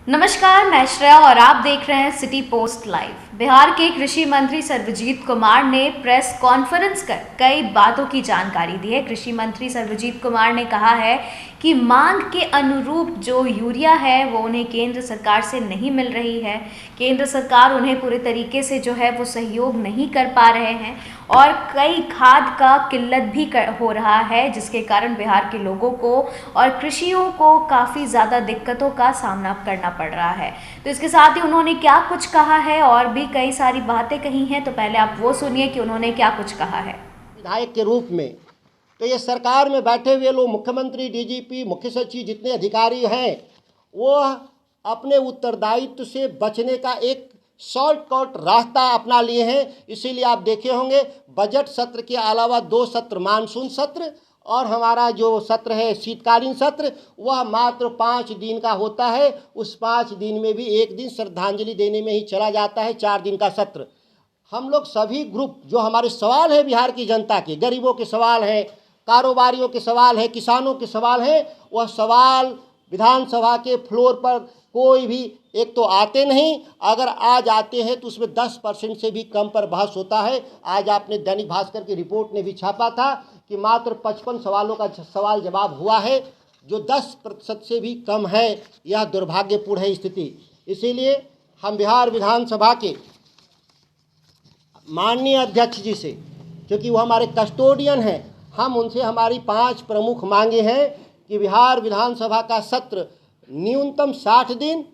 नमस्कार, मैं श्रेया और आप देख रहे हैं सिटी पोस्ट लाइव। बिहार के कृषि मंत्री सर्वजीत कुमार ने प्रेस कॉन्फ्रेंस कर कई बातों की जानकारी दी है। कृषि मंत्री सर्वजीत कुमार ने कहा है कि मांग के अनुरूप जो यूरिया है वो उन्हें केंद्र सरकार से नहीं मिल रही है। केंद्र सरकार उन्हें पूरे तरीके से जो है वो सहयोग नहीं कर पा रहे हैं और कई खाद का किल्लत भी हो रहा है, जिसके कारण बिहार के लोगों को और कृषियों को काफ़ी ज़्यादा दिक्कतों का सामना करना पड़ रहा है। तो इसके साथ ही उन्होंने क्या कुछ कहा है और भी कई सारी बातें कही हैं, तो पहले आप वो सुनिए कि उन्होंने क्या कुछ कहा है। विधायक के रूप में तो ये सरकार में बैठे हुए लोग, मुख्यमंत्री, डीजीपी, मुख्य सचिव, जितने अधिकारी हैं, वो अपने उत्तरदायित्व से बचने का एक शॉर्टकट रास्ता अपना लिए हैं। इसीलिए आप देखे होंगे बजट सत्र के अलावा 2 सत्र, मानसून सत्र और हमारा जो सत्र है शीतकालीन सत्र, वह मात्र 5 दिन का होता है। उस 5 दिन में भी एक दिन श्रद्धांजलि देने में ही चला जाता है। 4 दिन का सत्र हम लोग सभी ग्रुप, जो हमारे सवाल है बिहार की जनता के, गरीबों के सवाल हैं, कारोबारियों के सवाल है, किसानों के सवाल हैं, वह सवाल विधानसभा के फ्लोर पर कोई भी एक तो आते नहीं, अगर आज आते हैं तो उसमें 10% से भी कम पर बहस होता है। आज आपने दैनिक भास्कर की रिपोर्ट ने भी छापा था कि मात्र 55 सवालों का सवाल जवाब हुआ है, जो 10% से भी कम है। यह दुर्भाग्यपूर्ण है स्थिति। इसीलिए हम बिहार विधानसभा के माननीय अध्यक्ष जी से, क्योंकि वो हमारे कस्टोडियन हैं, हम उनसे हमारी 5 प्रमुख मांगे हैं कि बिहार विधानसभा का सत्र न्यूनतम 60 दिन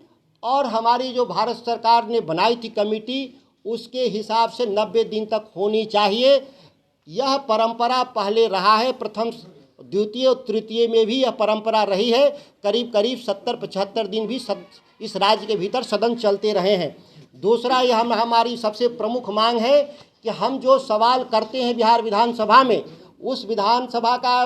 और हमारी जो भारत सरकार ने बनाई थी कमेटी, उसके हिसाब से 90 दिन तक होनी चाहिए। यह परंपरा पहले रहा है, प्रथम, द्वितीय और तृतीय में भी यह परंपरा रही है। करीब करीब 70-75 दिन भी इस राज्य के भीतर सदन चलते रहे हैं। दूसरा, यह हमारी सबसे प्रमुख मांग है कि हम जो सवाल करते हैं बिहार विधानसभा में, उस विधानसभा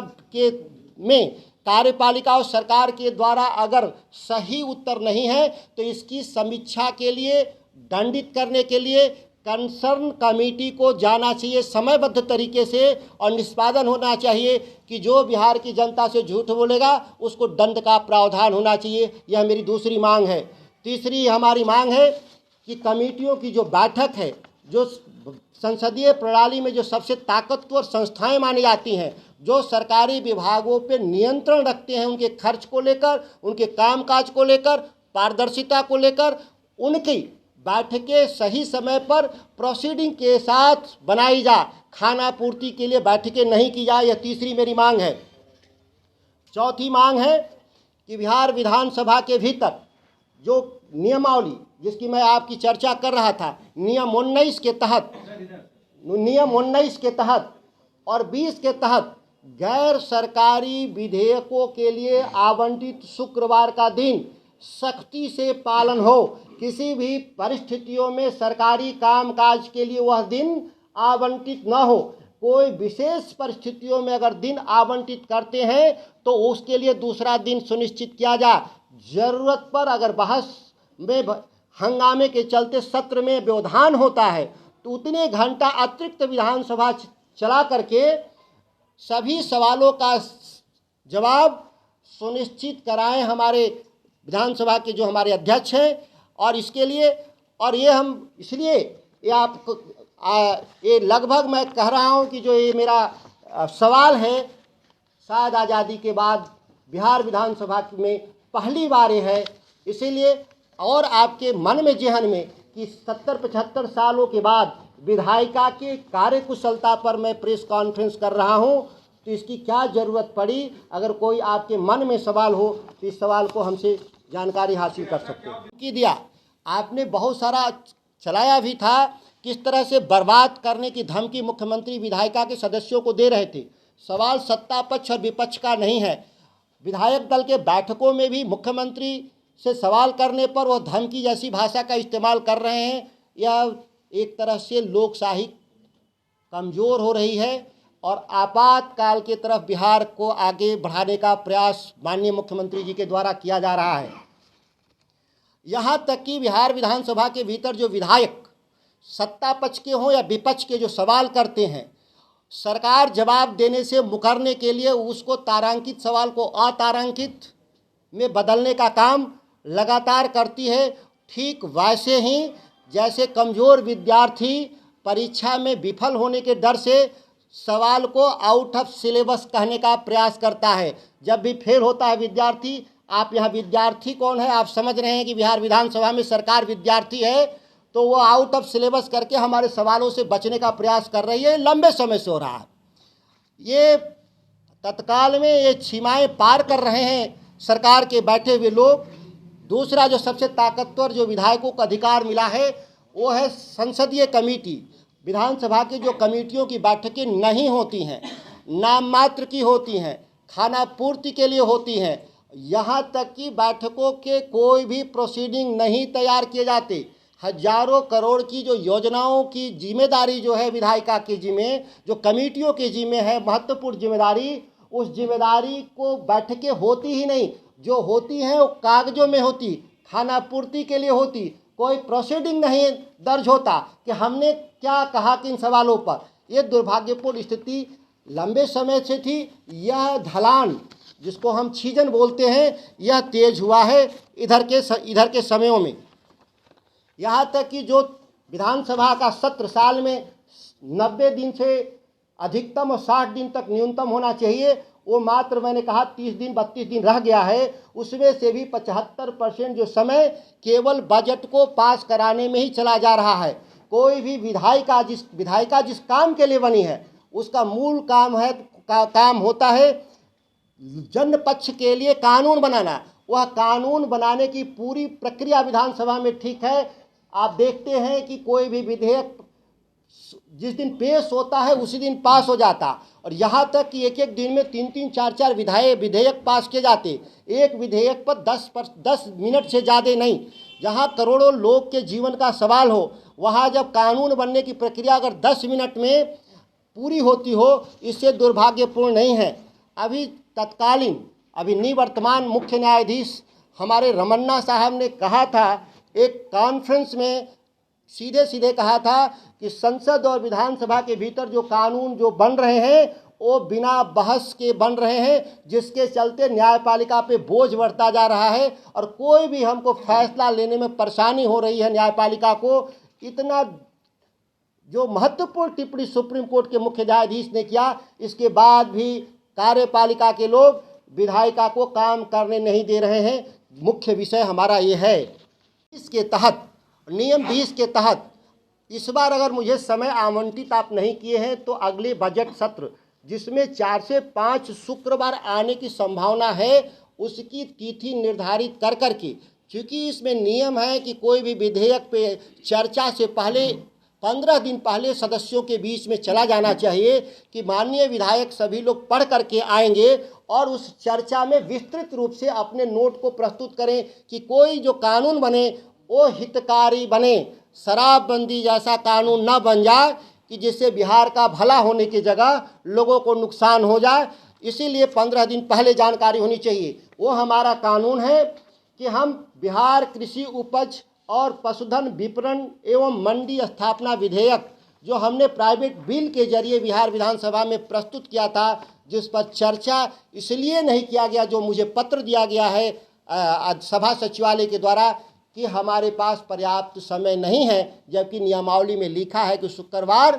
में कार्यपालिका और सरकार के द्वारा अगर सही उत्तर नहीं है तो इसकी समीक्षा के लिए, दंडित करने के लिए कंसर्न कमेटी को जाना चाहिए समयबद्ध तरीके से, और निष्पादन होना चाहिए कि जो बिहार की जनता से झूठ बोलेगा उसको दंड का प्रावधान होना चाहिए। यह मेरी दूसरी मांग है। तीसरी हमारी मांग है कि कमेटियों की जो बैठक है, जो संसदीय प्रणाली में जो सबसे ताकतवर संस्थाएं मानी जाती हैं, जो सरकारी विभागों पे नियंत्रण रखते हैं, उनके खर्च को लेकर, उनके कामकाज को लेकर, पारदर्शिता को लेकर, उनकी बैठकें सही समय पर प्रोसीडिंग के साथ बनाई जा, खाना पूर्ति के लिए बैठकें नहीं की जाए। यह तीसरी मेरी मांग है। चौथी मांग है कि बिहार विधानसभा के भीतर जो नियमावली, जिसकी मैं आपकी चर्चा कर रहा था, नियम 19 के तहत और 20 के तहत गैर सरकारी विधेयकों के लिए आवंटित शुक्रवार का दिन सख्ती से पालन हो। किसी भी परिस्थितियों में सरकारी कामकाज के लिए वह दिन आवंटित न हो। कोई विशेष परिस्थितियों में अगर दिन आवंटित करते हैं तो उसके लिए दूसरा दिन सुनिश्चित किया जाए। ज़रूरत पर अगर बहस में, हंगामे के चलते सत्र में व्यवधान होता है तो उतने घंटा अतिरिक्त विधानसभा चला करके सभी सवालों का जवाब सुनिश्चित कराएं हमारे विधानसभा के जो हमारे अध्यक्ष हैं। और इसके लिए, और ये हम इसलिए, ये आपको ये लगभग मैं कह रहा हूँ कि जो ये मेरा सवाल है, शायद आज़ादी के बाद बिहार विधानसभा में पहली बार ये है। इसीलिए, और आपके मन में, जहन में, कि 70-75 सालों के बाद विधायिका के कार्यकुशलता पर मैं प्रेस कॉन्फ्रेंस कर रहा हूं, तो इसकी क्या ज़रूरत पड़ी। अगर कोई आपके मन में सवाल हो तो इस सवाल को हमसे जानकारी हासिल कर सकते हैं। कि दिया आपने बहुत सारा चलाया भी था, किस तरह से बर्बाद करने की धमकी मुख्यमंत्री विधायिका के सदस्यों को दे रहे थे। सवाल सत्ता पक्ष और विपक्ष का नहीं है। विधायक दल के बैठकों में भी मुख्यमंत्री से सवाल करने पर वह धमकी जैसी भाषा का इस्तेमाल कर रहे हैं। यह एक तरह से लोकशाही कमज़ोर हो रही है और आपातकाल की तरफ बिहार को आगे बढ़ाने का प्रयास माननीय मुख्यमंत्री जी के द्वारा किया जा रहा है। यहाँ तक कि बिहार विधानसभा के भीतर जो विधायक सत्ता पक्ष के हों या विपक्ष के जो सवाल करते हैं, सरकार जवाब देने से मुकरने के लिए उसको तारांकित सवाल को अतारांकित में बदलने का काम लगातार करती है, ठीक वैसे ही जैसे कमज़ोर विद्यार्थी परीक्षा में विफल होने के डर से सवाल को आउट ऑफ सिलेबस कहने का प्रयास करता है। जब भी फेल होता है विद्यार्थी, आप यहाँ विद्यार्थी कौन है, आप समझ रहे हैं कि बिहार विधानसभा में सरकार विद्यार्थी है, तो वो आउट ऑफ सिलेबस करके हमारे सवालों से बचने का प्रयास कर रही है। लंबे समय से हो रहा है। ये तत्काल में ये सीमाएं पार कर रहे हैं सरकार के बैठे हुए लोग। दूसरा जो सबसे ताकतवर जो विधायकों को अधिकार मिला है वो है संसदीय कमेटी। विधानसभा की जो कमेटियों की बैठकें नहीं होती हैं, नाम मात्र की होती हैं, खाना पूर्ति के लिए होती हैं, यहाँ तक कि बैठकों के कोई भी प्रोसीडिंग नहीं तैयार किए जाते। हजारों करोड़ की जो योजनाओं की जिम्मेदारी जो है विधायिका के जिम्मे, जो कमेटियों के जिम्मे है महत्वपूर्ण जिम्मेदारी, उस जिम्मेदारी को बैठकें होती ही नहीं। जो होती हैं वो कागजों में होती, खाना पूर्ति के लिए होती, कोई प्रोसीडिंग नहीं दर्ज होता कि हमने क्या कहा किन सवालों पर। ये दुर्भाग्यपूर्ण स्थिति लंबे समय से थी। यह ढलान जिसको हम छीजन बोलते हैं, यह तेज हुआ है इधर के समयों में। यहाँ तक कि जो विधानसभा का सत्र साल में 90 दिन से अधिकतम और 60 दिन तक न्यूनतम होना चाहिए, वो मात्र मैंने कहा 30 दिन 32 दिन रह गया है। उसमें से भी 75% जो समय केवल बजट को पास कराने में ही चला जा रहा है। कोई भी विधायिका जिस काम के लिए बनी है उसका मूल काम होता है जन पक्ष के लिए कानून बनाना। वह कानून बनाने की पूरी प्रक्रिया विधानसभा में ठीक है। आप देखते हैं कि कोई भी विधेयक जिस दिन पेश होता है उसी दिन पास हो जाता, और यहाँ तक कि एक एक दिन में 3-3 4-4 विधेयक पास किए जाते। एक विधेयक पर 10 मिनट से ज़्यादा नहीं। जहाँ करोड़ों लोग के जीवन का सवाल हो, वहाँ जब कानून बनने की प्रक्रिया अगर 10 मिनट में पूरी होती हो, इससे दुर्भाग्यपूर्ण नहीं है। अभी निवर्तमान मुख्य न्यायाधीश हमारे रमन्ना साहब ने कहा था एक कॉन्फ्रेंस में, सीधे सीधे कहा था कि संसद और विधानसभा के भीतर जो कानून जो बन रहे हैं वो बिना बहस के बन रहे हैं, जिसके चलते न्यायपालिका पे बोझ बढ़ता जा रहा है और कोई भी हमको फैसला लेने में परेशानी हो रही है न्यायपालिका को। इतना जो महत्वपूर्ण टिप्पणी सुप्रीम कोर्ट के मुख्य न्यायाधीश ने किया, इसके बाद भी कार्यपालिका के लोग विधायिका को काम करने नहीं दे रहे हैं। मुख्य विषय हमारा ये है। इसके तहत नियम 20 के तहत इस बार अगर मुझे समय आवंटित आप नहीं किए हैं तो अगले बजट सत्र जिसमें 4 से 5 शुक्रवार आने की संभावना है, उसकी तिथि निर्धारित कर करके, क्योंकि इसमें नियम है कि कोई भी विधेयक पे चर्चा से पहले 15 दिन पहले सदस्यों के बीच में चला जाना चाहिए कि माननीय विधायक सभी लोग पढ़ करके आएंगे और उस चर्चा में विस्तृत रूप से अपने नोट को प्रस्तुत करें कि कोई जो कानून बने वो हितकारी बने। शराबबंदी जैसा कानून न बन जाए कि जिससे बिहार का भला होने की जगह लोगों को नुकसान हो जाए। इसीलिए 15 दिन पहले जानकारी होनी चाहिए। वो हमारा कानून है कि हम बिहार कृषि उपज और पशुधन विपणन एवं मंडी स्थापना विधेयक जो हमने प्राइवेट बिल के जरिए बिहार विधानसभा में प्रस्तुत किया था, जिस पर चर्चा इसलिए नहीं किया गया, जो मुझे पत्र दिया गया है सभा सचिवालय के द्वारा कि हमारे पास पर्याप्त समय नहीं है, जबकि नियमावली में लिखा है कि शुक्रवार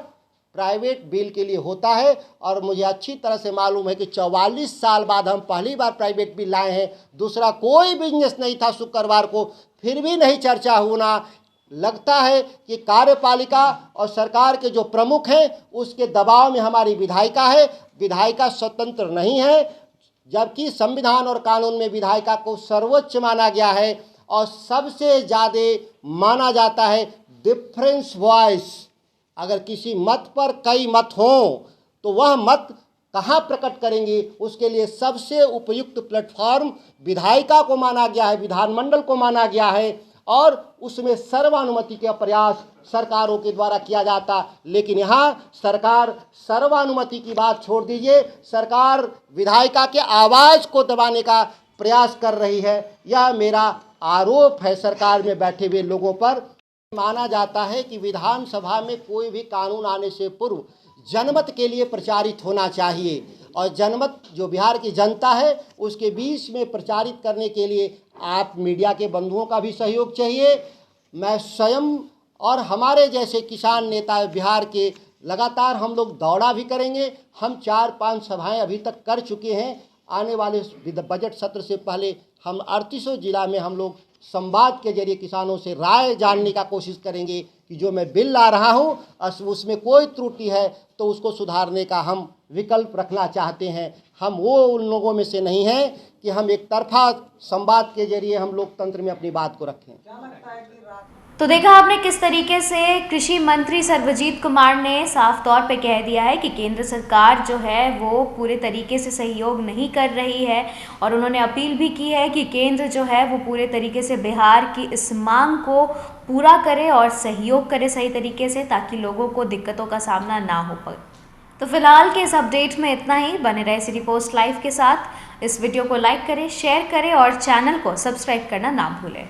प्राइवेट बिल के लिए होता है। और मुझे अच्छी तरह से मालूम है कि 44 साल बाद हम पहली बार प्राइवेट बिल लाए हैं। दूसरा कोई बिजनेस नहीं था शुक्रवार को, फिर भी नहीं चर्चा होना। लगता है कि कार्यपालिका और सरकार के जो प्रमुख हैं उसके दबाव में हमारी विधायिका है। विधायिका स्वतंत्र नहीं है, जबकि संविधान और कानून में विधायिका को सर्वोच्च माना गया है और सबसे ज़्यादा माना जाता है डिफरेंस वॉइस। अगर किसी मत पर कई मत हों तो वह मत कहाँ प्रकट करेंगे, उसके लिए सबसे उपयुक्त प्लेटफॉर्म विधायिका को माना गया है, विधानमंडल को माना गया है, और उसमें सर्वानुमति का प्रयास सरकारों के द्वारा किया जाता। लेकिन यहाँ सरकार सर्वानुमति की बात छोड़ दीजिए, सरकार विधायिका के आवाज़ को दबाने का प्रयास कर रही है। यह मेरा आरोप है सरकार में बैठे हुए लोगों पर। माना जाता है कि विधानसभा में कोई भी कानून आने से पूर्व जनमत के लिए प्रचारित होना चाहिए। और जनमत जो बिहार की जनता है उसके बीच में प्रचारित करने के लिए आप मीडिया के बंधुओं का भी सहयोग चाहिए। मैं स्वयं और हमारे जैसे किसान नेता बिहार के लगातार हम लोग दौड़ा भी करेंगे। हम 4-5 सभाएं अभी तक कर चुके हैं। आने वाले बजट सत्र से पहले हम 38 जिला में हम लोग संवाद के जरिए किसानों से राय जानने का कोशिश करेंगे कि जो मैं बिल ला रहा हूं उसमें कोई त्रुटि है तो उसको सुधारने का हम विकल्प रखना चाहते हैं। हम वो उन लोगों में से नहीं हैं कि हम एक तरफा संवाद के जरिए हम लोकतंत्र में अपनी बात को रखें। तो देखा आपने किस तरीके से कृषि मंत्री सर्वजीत कुमार ने साफ तौर पे कह दिया है कि केंद्र सरकार जो है वो पूरे तरीके से सहयोग नहीं कर रही है, और उन्होंने अपील भी की है कि केंद्र जो है वो पूरे तरीके से बिहार की इस मांग को पूरा करे और सहयोग करे सही तरीके से, ताकि लोगों को दिक्कतों का सामना ना हो पाए। तो फिलहाल के इस अपडेट में इतना ही। बने रहे सिटी पोस्ट लाइव के साथ। इस वीडियो को लाइक करें, शेयर करें और चैनल को सब्सक्राइब करना ना भूलें।